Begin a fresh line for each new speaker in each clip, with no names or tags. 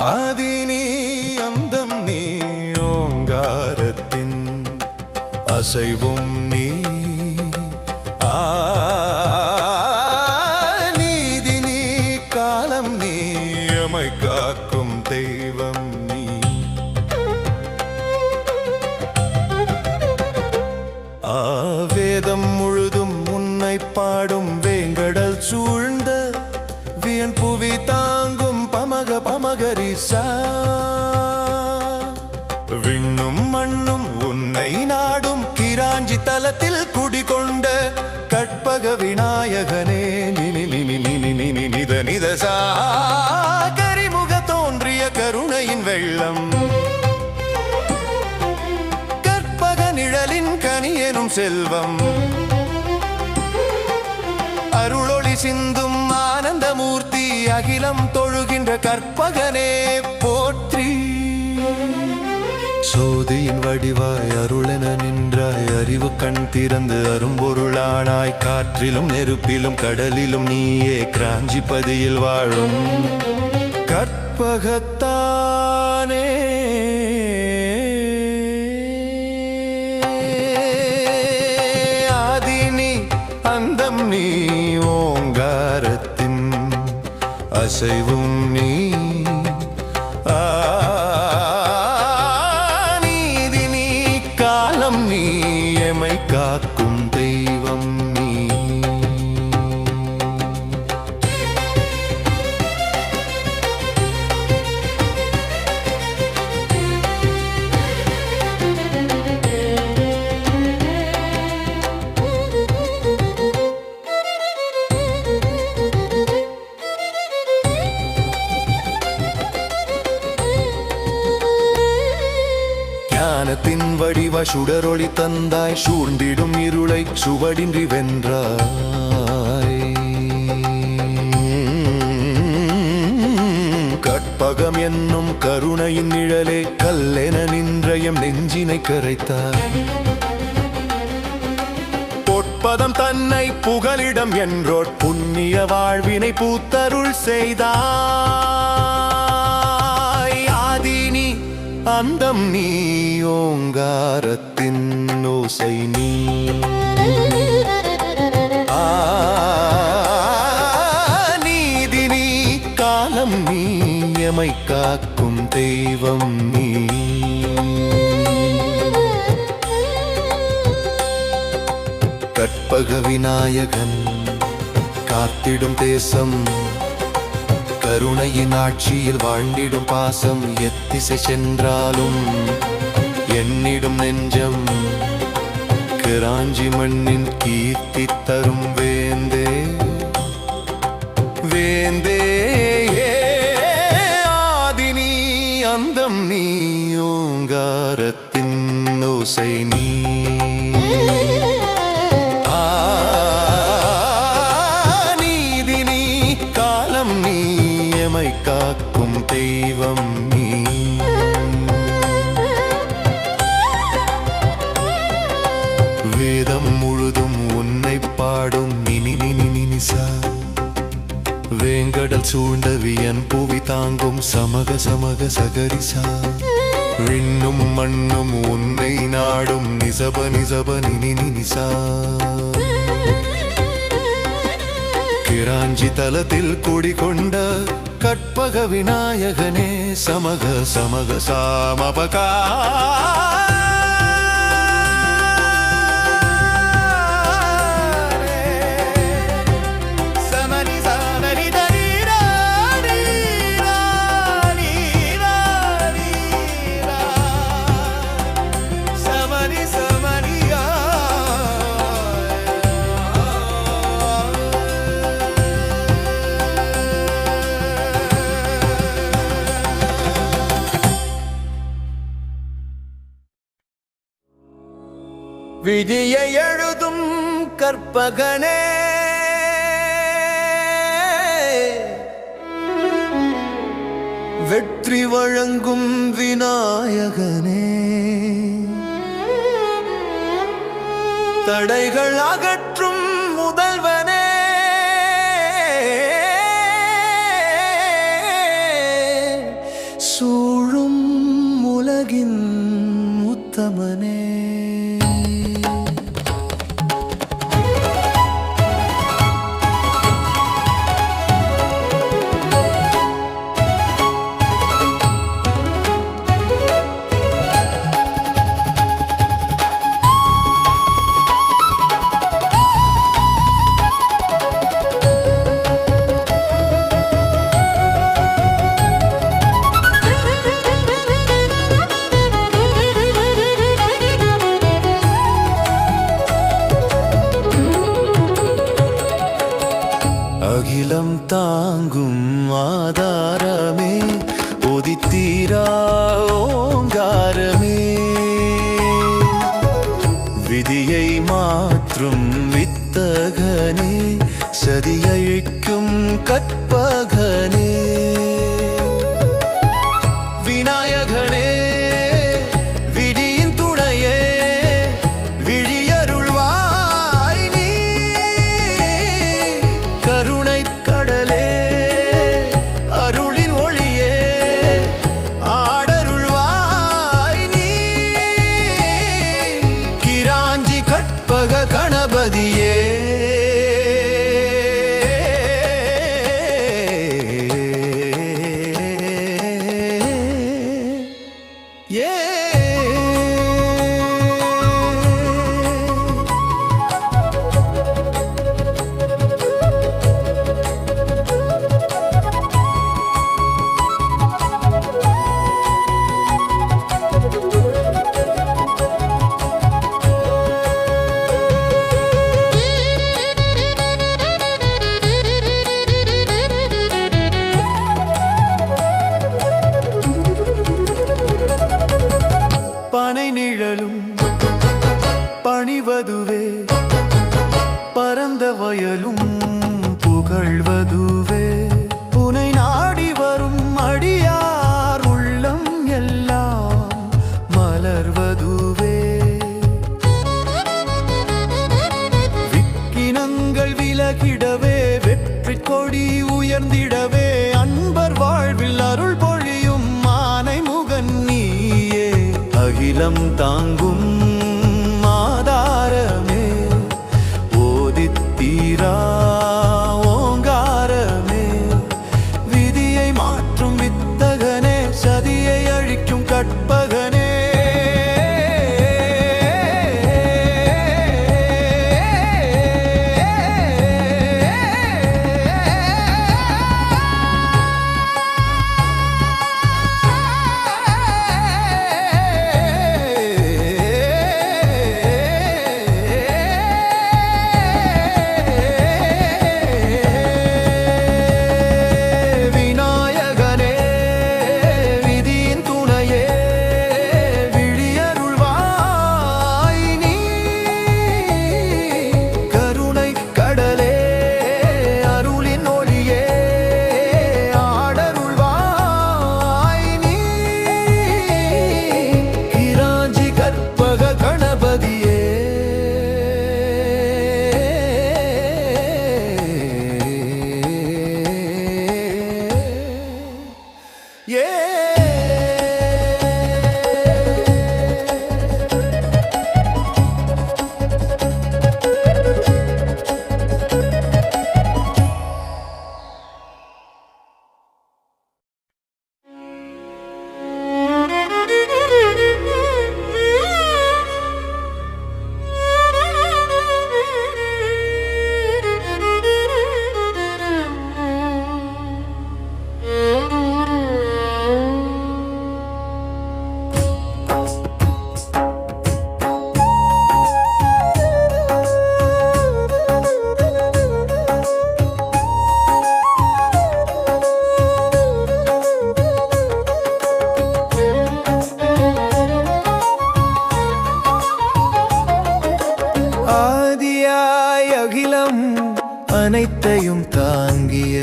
ஆதி நீ அந்தம் நீ ஓங்காரத்தின் அசைவும் நீ நீதி நீ காலம் நீ எமை காக்கும் தெய்வம் நீ வேதம் முழுதும் உன்னை பாடும் வேங்கடல் சூழ்ந்த வியன் புவி தாங்கும் பமக பமகரிசா விண்ணும் மண்ணும் உன்னை நாடும் கிராஞ்சி தலத்தில் குடிகொண்ட கற்பக விநாயகனே நித நிதசா கரிமுக தோன்றிய கருணையின் வெள்ளம் கற்பக நிழலின் கனியெனும் செல்வம் அருளொளி சிந்தும் ஆனந்தமூர்த்தி அகிலம் தொழுகின்ற கற்பகனே போற்றி சோதியின் வடிவாய் அருளென நின்றாய் அறிவு கண் திறந்து அரும்பொருளானாய் காற்றிலும் நெருப்பிலும் கடலிலும் நீயே கிராஞ்சிப்பதியில் வாழும் கற்பகத்தானே ஆதி நீ அந்தம் நீ ஓங்காரத்தின் அசைவும் நீ நீதி நீ காலம் நீ எமை காக்கும் தெய்வம் நீ ஞானத்தின் வடிவ சுடரொளி தந்தாய் சூழ்ந்திடும் இருளை சுவடின்றி வென்றாய் கற்பகம் என்னும் கருணையின் நிழலே கல்லென நின்றயம் நெஞ்சினை கரைத்தாய் பொற்பதம் தன்னை புகலிடம் என்றோர் புண்ணிய வாழ்வினை பூத்தருள் செய்தாய் ஆதி நீ அந்தம் நீ ஓங்காரத்தின் ஓசை நீ நீதி நீ காலம் நீ எமை காக்கும் தெய்வம் நீ கற்பக விநாயகன் காத்திடும் தேசம் கருணையின் ஆட்சியில் வாழ்ந்திடும் பாசம் எத்திசை சென்றாலும் என்னிடும் நெஞ்சம் கிராஞ்சி மண்ணின் கீர்த்தி தரும் வேந்தே வேந்தே ஆதி நீ அந்தம் நீ ஓங்காரத்தின் ஓசை நீ நீதி நீ காலம் நீ எமை காக்கும் தெய்வம் நீ வேதம் முழுதும் உன்னை பாடும் நினிசா வேங்கடல் சூழ்ந்த வியன் புவி தாங்கும் சமக சமக சகரிசா விண்ணும் மண்ணும் உன்னை நாடும் நிசப நிசப நினிசா கிராஞ்சி தலத்தில் குடிகொண்ட கற்பக விநாயகனே சமக சமக சாமபகா விதியை எழுதும் கற்பகனே வெற்றி வழங்கும் விநாயகனே தடைகள் அகற்றும் முதல்வனே அகிலம் தாங்கும் ஆதாரமே ஒதித்தீரா ஓங்காரமே விதியை மாற்றும் வித்தகனே சதியழிக்கும் கற்பகனே விநாயகனே விடியின் துணையே விழியருள்வாய் நீ கருணை கடலே அருளின் ஒளியே ஆடருள்வாய் நீ கிராஞ்சி கற்பக கணபதியே பனை நிழலும் பணிவதுவே பரந்த வயலும் புகழ்வதுவே புனை நாடி வரும் அடியார் உள்ளம் எல்லாம் மலர்வதுவே விக்கினங்கள் விலகிடவே வெற்றி கொடி உயர்ந்திடவே அன்பர் வாழ்வில் அருள் பொழியும் மானை முகன் நீயே அகிலம் தாங்கும் ஆதாரமே ஓதித்தீரா ஓங்காரமே விதியை மாற்றும் வித்தகனே சதியை அழிக்கும் கற்பகனே அனைத்தையும் தாங்கிய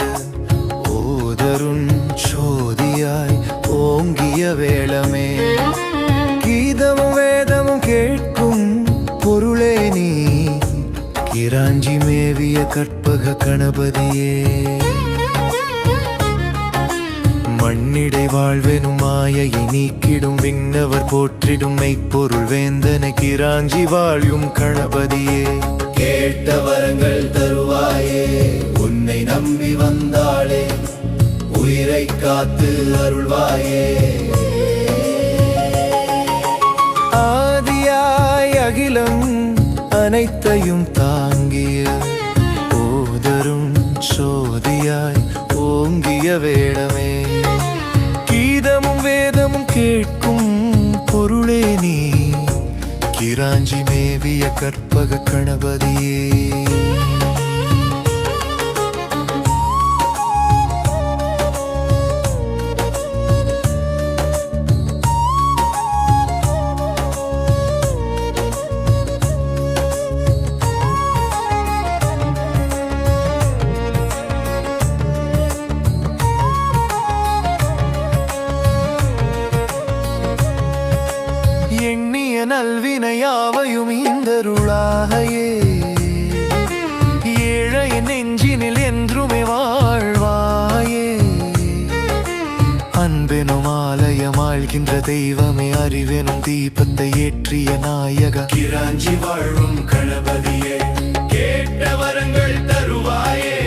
ஓதருண் சோதியாய் ஓங்கிய வேளமே கீதமும் வேதமும் கேட்கும் பொருளே நீ கிராஞ்சி மேவிய கற்பக கணபதியே மண்ணிடை வாழ்வெனும் மாயையை நீக்கிடும் விண்ணவர் போற்றிடும் மெய்ப்பொருள் வேந்தனை கிராஞ்சி வாழும் கணபதியே கேட்ட வரங்கள் தருவாயே உன்னை நம்பி வந்தாளே உயிரை காத்து அருள்வாயே ஆதியாய் அகிலம் அனைத்தையும் தாங்கிய ஓதரும் சோதியாய் ஓங்கிய வேடமே கீதமும் வேதமும் கேட்கும் பொருளே நீ கிராஞ்சி மேவிய கற்பக கணபதியே அருள்கின்ற தெய்வமே அறிவெனும் தீபத்தை ஏற்றிய நாயக
கிராஞ்சி வாழும் கணபதியே கேட்ட வரங்கள் தருவாயே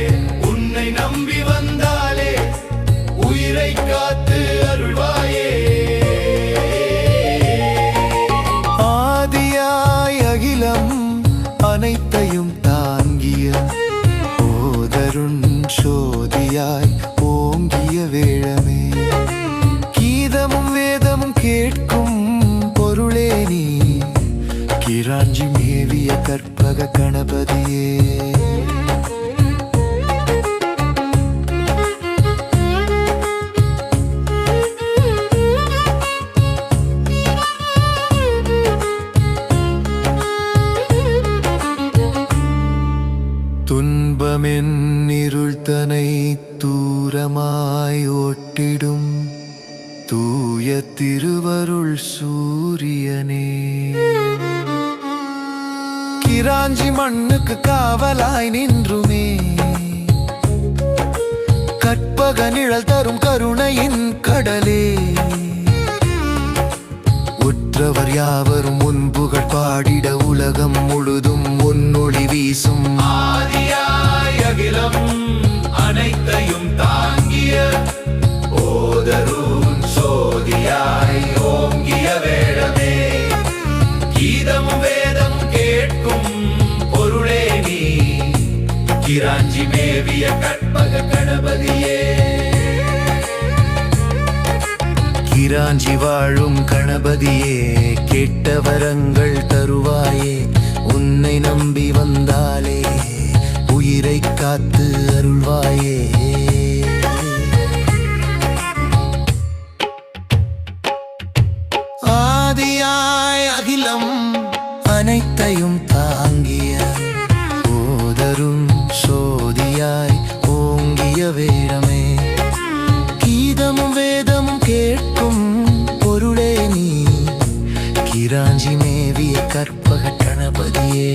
உன்னை நம்பி வந்தாலே உயிரை காத்து அருள்வாயே
ஆதியாய் அகிலம் அனைத்தையும் தாங்கிய ஓதருண் சோதியாய் ஓங்கிய வேளமே கீதமும் வேதமும் கேட்கும் பொருளே நீ கிராஞ்சி மேவிய கற்பக கணபதியே துன்பமென் இருள்தனை தூரமாய் ஓட்டிடும் தூய திருவருள் சூரியனே கிராஞ்சி மண்ணுக்கு காவலாய் நின்றுமே கற்பக நிழல் தரும் கருணையின் கடலே உற்றவர் யாவரும் முன்புகள் பாடிட உலகம் முழுதும் உன்னொளி வீசும்
ஆதியாய் அகிலம் அனைத்தையும் தாங்கிய ஓதரும் சோதியாய் ஓங்கிய வேடமே கீதமும் வேதம் கேட்கும் பொருளே நீ கிராஞ்சி மேவிய கற்பக கணபதியே
கிராஞ்சி வாழும் கணபதியே கேட்ட வரங்கள் தருவாயே உன்னை நம்பி வந்தாலே உயிரை காத்து அருள்வாயே ஆதியாய் அகிலம் அனைத்தையும் தாங்கிய ஓதரும் சோதியாய் ஓங்கிய வேடமே கீதமும் வேதமும் கேட்கும் பொருளே நீ கிராஞ்சி மேவிய கற்பக கணபதியே